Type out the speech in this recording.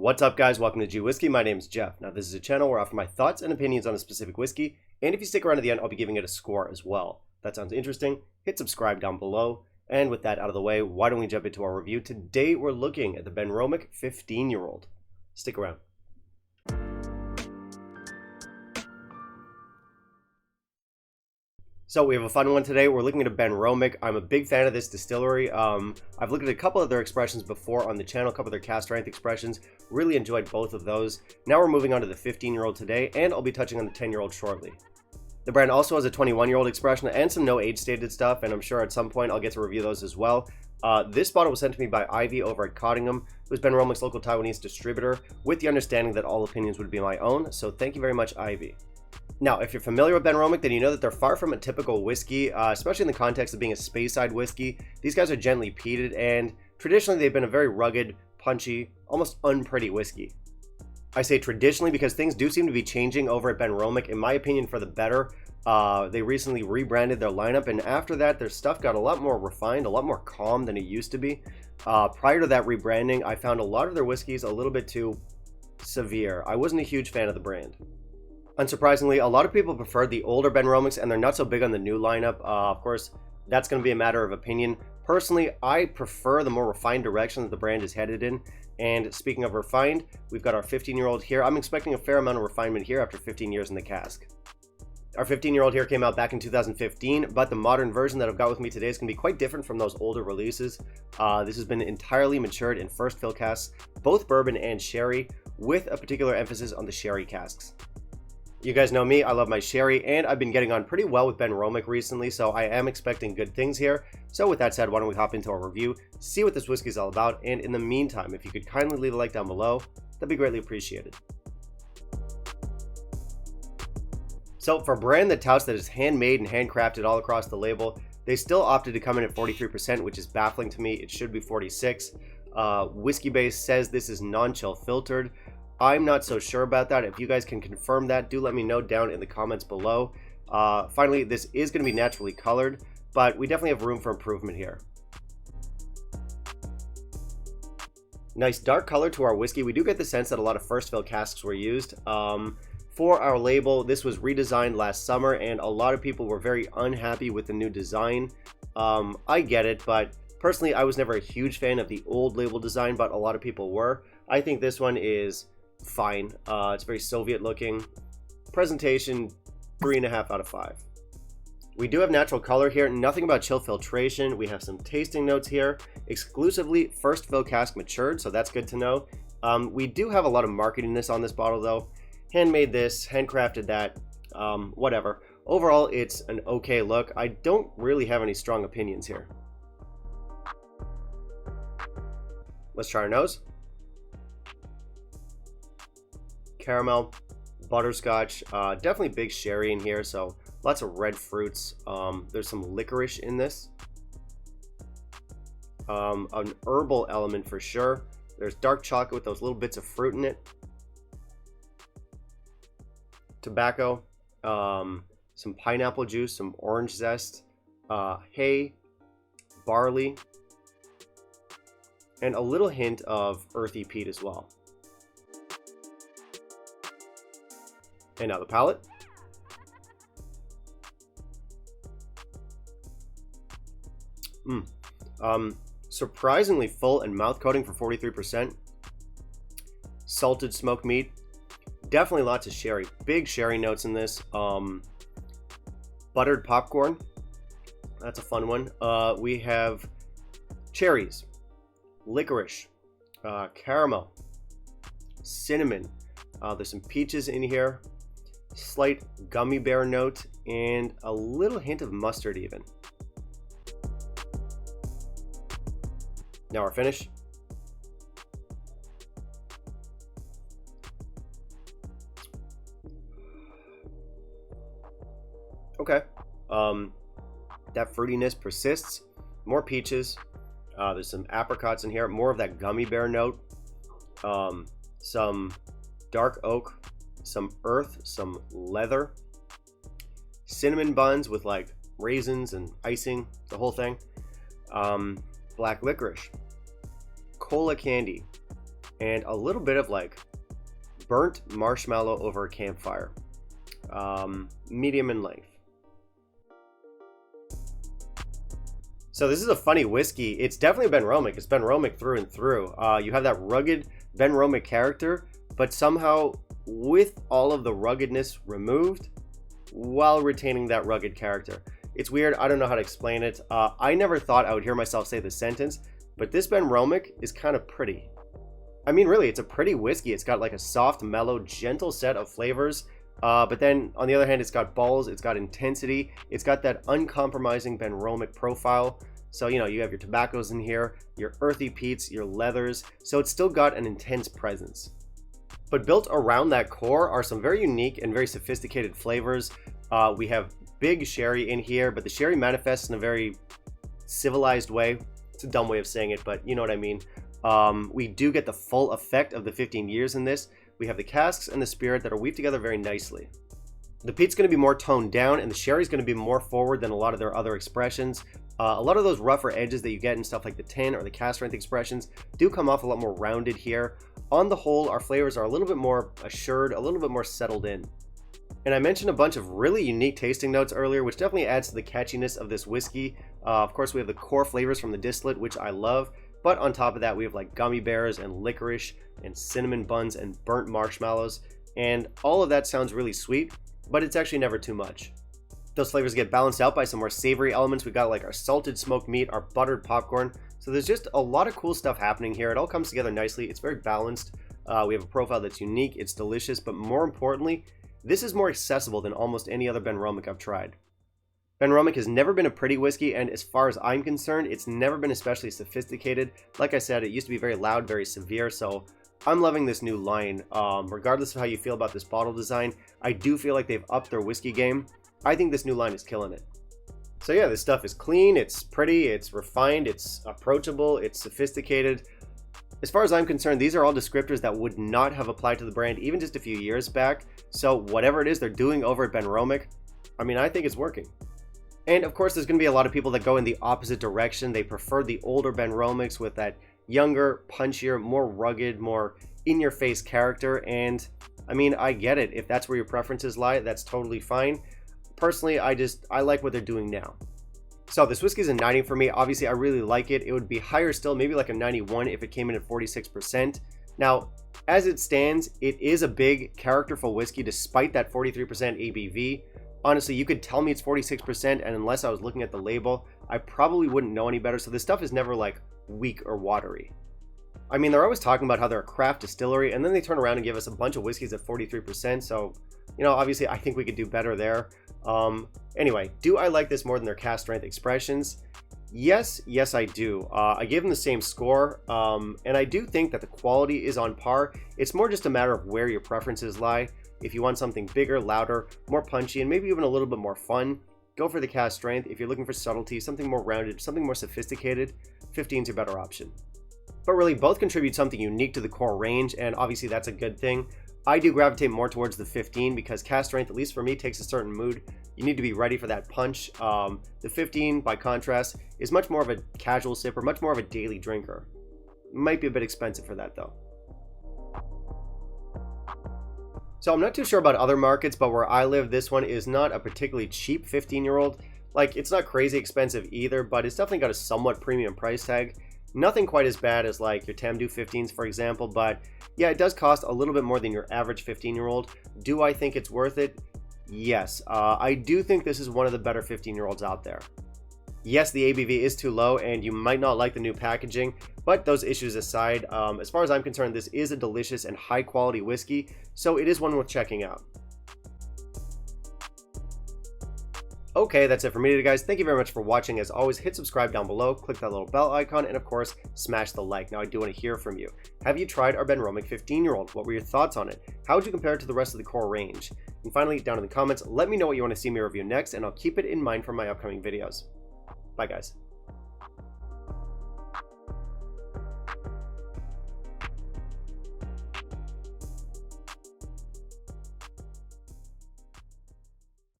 What's up, guys? Welcome to G Whiskey. My name is Jeff. Now, this is a channel where I offer my thoughts and opinions on a specific whiskey, and if you stick around to the end, I'll be giving it a score as well. If that sounds interesting, hit subscribe down below. And with that out of the way, why don't we jump into our review? Today, we're looking at the Benromach 15-year-old. Stick around. So we have a fun one today. We're looking at a Benromach. I'm a big fan of this distillery. I've looked at a couple of their expressions before on the channel, a couple of their cast strength expressions. Really enjoyed both of those. Now we're moving on to the 15-year-old today, and I'll be touching on the 10-year-old shortly. The brand also has a 21-year-old expression and some no age stated stuff, and I'm sure at some point I'll get to review those as well. This bottle was sent to me by Ivy over at Cottingham, who's Benromach's local Taiwanese distributor, with the understanding that all opinions would be my own, so thank you very much, Ivy. Now, if you're familiar with Benromach, then you know that they're far from a typical whiskey, especially in the context of being a Speyside whiskey. These guys are gently peated, and traditionally they've been a very rugged, punchy, almost unpretty whiskey. I say traditionally because things do seem to be changing over at Benromach, in my opinion, for the better. They recently rebranded their lineup, and after that, their stuff got a lot more refined, a lot more calm than it used to be. Prior to that rebranding, I found a lot of their whiskeys a little bit too severe. I wasn't a huge fan of the brand. Unsurprisingly, a lot of people prefer the older Benromachs, and they're not so big on the new lineup. Of course, that's going to be a matter of opinion. Personally, I prefer the more refined direction that the brand is headed in. And speaking of refined, we've got our 15-year-old here. I'm expecting a fair amount of refinement here after 15 years in the cask. Our 15-year-old here came out back in 2015, but the modern version that I've got with me today is going to be quite different from those older releases. This has been entirely matured in first fill casks, both bourbon and sherry, with a particular emphasis on the sherry casks. You guys know me, I love my sherry, and I've been getting on pretty well with Benromach recently, so I am expecting good things here. So with that said, why don't we hop into our review, see what this whiskey is all about, and in the meantime, if you could kindly leave a like down below, that'd be greatly appreciated. So for a brand that touts that is handmade and handcrafted all across the label, they still opted to come in at 43%, which is baffling to me. It should be 46. Whiskey Base says this is non-chill filtered. I'm not so sure about that. If you guys can confirm that, do let me know down in the comments below. Finally, this is going to be naturally colored, but we definitely have room for improvement here. Nice dark color to our whiskey. We do get the sense that a lot of first fill casks were used. For our label, this was redesigned last summer, and a lot of people were very unhappy with the new design. I get it, but personally, I was never a huge fan of the old label design, but a lot of people were. I think this one is fine. It's very Soviet looking. Presentation, 3.5 out of 5. We do have natural color here, nothing about chill filtration. We have some tasting notes here, exclusively first fill cask matured, so that's good to know. We do have a lot of marketingness on this bottle though. Handmade this, handcrafted that, whatever. Overall, it's an okay look. I don't really have any strong opinions here. Let's try our nose. Caramel, butterscotch, definitely big sherry in here, so lots of red fruits. There's some licorice in this. An herbal element for sure. There's dark chocolate with those little bits of fruit in it. Tobacco, some pineapple juice, some orange zest, hay, barley, and a little hint of earthy peat as well. And now the palate. Surprisingly full and mouth coating for 43%. Salted smoked meat. Definitely lots of sherry. Big sherry notes in this. Buttered popcorn. That's a fun one. We have cherries, licorice, caramel, cinnamon. There's some peaches in here. Slight gummy bear note and a little hint of mustard even. Now our finish. Okay. That fruitiness persists. More peaches. There's some apricots in here. More of that gummy bear note. Some dark oak. Some earth, some leather, cinnamon buns with like raisins and icing, the whole thing, black licorice, cola candy, and a little bit of like burnt marshmallow over a campfire. Medium in length. So this is a funny whiskey. It's definitely a Benromach. It's Benromach through and through. You have that rugged Benromach character, but somehow with all of the ruggedness removed while retaining that rugged character. It's weird. I don't know how to explain it. I never thought I would hear myself say this sentence, but this Benromach is kind of pretty. I mean, really, it's a pretty whiskey. It's got like a soft, mellow, gentle set of flavors. But then on the other hand, it's got balls, it's got intensity, it's got that uncompromising Benromach profile. So, you know, you have your tobaccos in here, your earthy peats, your leathers, so it's still got an intense presence. But built around that core are some very unique and very sophisticated flavors. We have big sherry in here, but the sherry manifests in a very civilized way. It's a dumb way of saying it, but you know what I mean. We do get the full effect of the 15 years in this. We have the casks and the spirit that are weaved together very nicely. The peat's going to be more toned down, and the sherry's going to be more forward than a lot of their other expressions. A lot of those rougher edges that you get in stuff like the tin or the cask strength expressions do come off a lot more rounded here. On the whole, our flavors are a little bit more assured, a little bit more settled in. And I mentioned a bunch of really unique tasting notes earlier, which definitely adds to the catchiness of this whiskey. Of course, we have the core flavors from the distillate, which I love. But on top of that, we have like gummy bears and licorice and cinnamon buns and burnt marshmallows. And all of that sounds really sweet, but it's actually never too much. Those flavors get balanced out by some more savory elements. We've got like our salted smoked meat, our buttered popcorn. So there's just a lot of cool stuff happening here. It all comes together nicely. It's very balanced. We have a profile that's unique. It's delicious, but more importantly, this is more accessible than almost any other Benromach I've tried. Benromach has never been a pretty whiskey, and as far as I'm concerned, it's never been especially sophisticated. Like I said, it used to be very loud, very severe, so I'm loving this new line. Regardless of how you feel about this bottle design, I do feel like they've upped their whiskey game. I think this new line is killing it. So yeah, this stuff is clean, it's pretty, it's refined, it's approachable, it's sophisticated. As far as I'm concerned, these are all descriptors that would not have applied to the brand even just a few years back. So whatever it is they're doing over at Benromach, I mean, I think it's working. And of course, there's going to be a lot of people that go in the opposite direction. They prefer the older Benromachs with that younger, punchier, more rugged, more in-your-face character. And I mean, I get it. If that's where your preferences lie, that's totally fine. Personally, I like what they're doing now. So this whiskey is a 90 for me. Obviously, I really like it. It would be higher still, maybe like a 91 if it came in at 46%. Now, as it stands, it is a big, characterful whiskey despite that 43% ABV. Honestly, you could tell me it's 46%, and unless I was looking at the label, I probably wouldn't know any better. So this stuff is never like weak or watery. I mean, they're always talking about how they're a craft distillery, and then they turn around and give us a bunch of whiskeys at 43%. So, you know, obviously, I think we could do better there. Anyway, do I like this more than their cask strength expressions? Yes, I do. I gave them the same score, and I do think that the quality is on par. It's more just a matter of where your preferences lie. If you want something bigger, louder, more punchy, and maybe even a little bit more fun, go for the cask strength. If you're looking for subtlety, something more rounded, something more sophisticated, 15's your better option. But really, both contribute something unique to the core range, and obviously that's a good thing. I do gravitate more towards the 15 because cask strength, at least for me, takes a certain mood. You need to be ready for that punch. The 15, by contrast, is much more of a casual sipper, much more of a daily drinker. Might be a bit expensive for that though. So I'm not too sure about other markets, but where I live, this one is not a particularly cheap 15-year-old. Like, it's not crazy expensive either, but it's definitely got a somewhat premium price tag. Nothing quite as bad as like your Tamdhu 15s, for example, but yeah, it does cost a little bit more than your average 15-year-old. Do I think it's worth it? Yes. I do think this is one of the better 15-year-olds out there. Yes, the ABV is too low, and you might not like the new packaging, but those issues aside, as far as I'm concerned, this is a delicious and high-quality whiskey, so it is one worth checking out. Okay, that's it for me today, guys. Thank you very much for watching. As always, hit subscribe down below, click that little bell icon, and of course, smash the like. Now, I do want to hear from you. Have you tried our Benromach 15-year-old? What were your thoughts on it? How would you compare it to the rest of the core range? And finally, down in the comments, let me know what you want to see me review next, and I'll keep it in mind for my upcoming videos. Bye, guys.